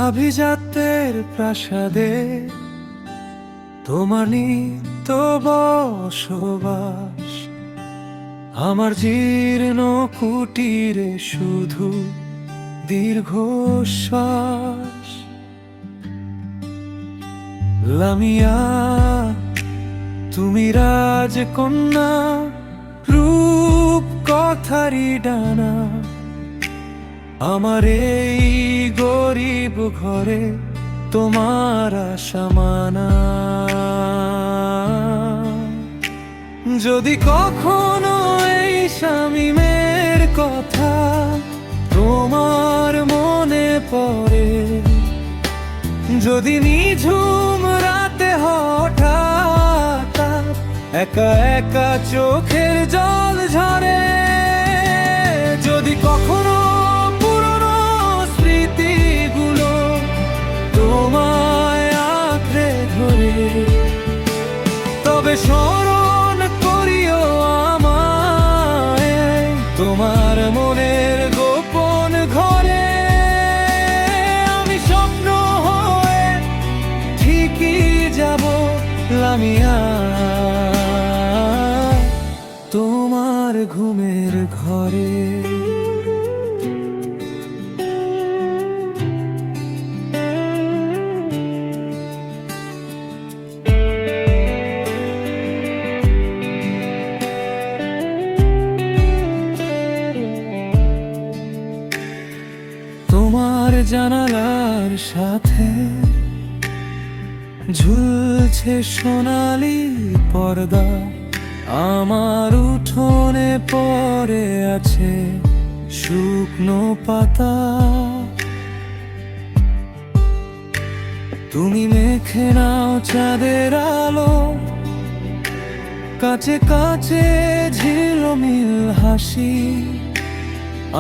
আভিজাত্যের প্রাসাদে তোমার নিত্য বসবাস, আমার জীর্ণ কুটিরে শুধু দীর্ঘশ্বাস। লামিয়া তুমি রাজকন্যা, রূপ কথারি ডানা, আমার এই গরিব ঘরে তোমার আশা মানা। যদি কখনো এই শামীমের কথা তোমার মনে পড়ে, যদি নিঝুম রাতে হঠাৎ একা একা চোখের জল ঝরে, যদি কখনো পুরনো স্মৃতিগুলো তোমায় আঁকড়ে ধরে, তবে স্মরণ করিও আমায় তোমার মনের গোপন ঘরে। আমি স্বপ্ন হয়ে ঠিকই যাব লামিয়া তোমার ঘুমের ঘরে। তোমার জানালার সাথে ঝুলছে সোনালি পর্দা, আমার উঠোনে পড়ে আছে শুকনো পাতা। তুমি মেখে নাও চাঁদের আলো, কাছে কাছে ঝিলমিল হাসি,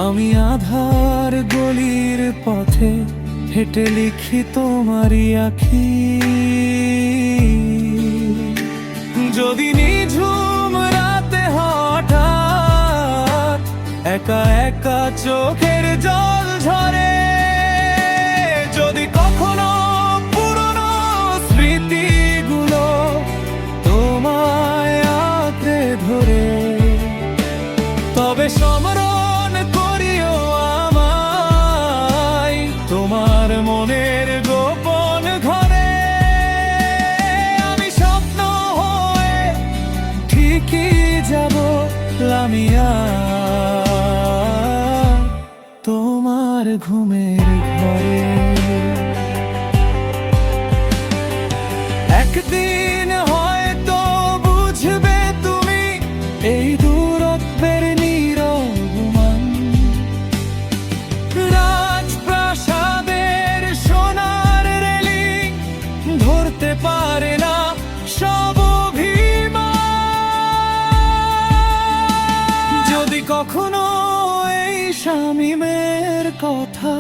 আমি আধার গলির পথে হেঁটে লিখি তোমারই আঁখি। যদি নিঝুম রাতে হঠাৎ একা একা চোখের জল ঝরে, যদি কখনো পুরনো স্মৃতিগুলো তোমায় আঁকড়ে ধরে, তবে স্মরণ করিও আমায় তোমার মনের গোপন ঘরে। আমি স্বপ্ন হয়ে ঠিকই যাব লামিয়া তোমার ঘুমের ঘরে। একদিন হয়তো বুঝবে তুমি এই দূরত্বের নিরবমান, রাজপ্রাসাদের সোনার রেলিং ধরতে পারে না সব অভিমান। যদি কখনো এই শামীমের কথা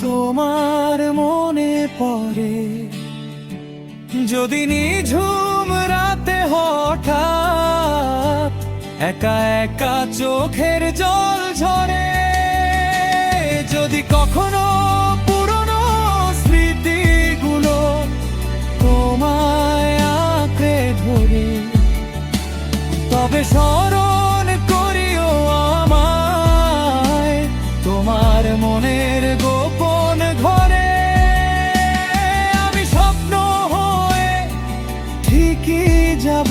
তোমার মনে পড়ে, যদি নিঝুম রাতে হঠাৎ একা একা চোখের জল ঝরে, যদি কখনো পুরনো স্মৃতিগুলো তোমায় আঁকড়ে ধরে, তবে স্মরণ করিও আমায় তোমার মনের গোপন ঘরে। আমি স্বপ্ন হয়ে ঠিকই যাব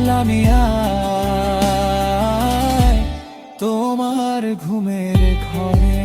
লামিয়া তোমার ঘুমের ঘরে।